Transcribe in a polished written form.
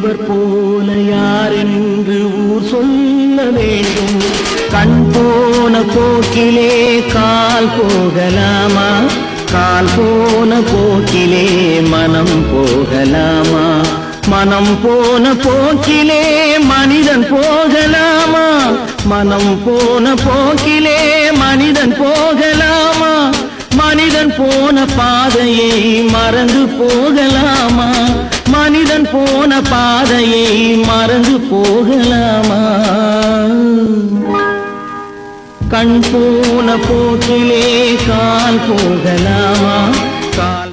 இவர் போல யார் என்று ஊர் சொல்ல வேண்டும். கண் போன போக்கிலே கால் போகலாமா? கால் போன போக்கிலே மனம் போகலாமா? மனம் போன போக்கிலே மனிதன் போகலாமா? மனம் போன போக்கிலே மனிதன் போகலாமா? மனிதன் போன பாதையை மறந்து போகலாமா? மனிதன் போன பாதையை மறந்து போகலாமா? கண் போன போக்கிலே கால் போகலாமா? கால்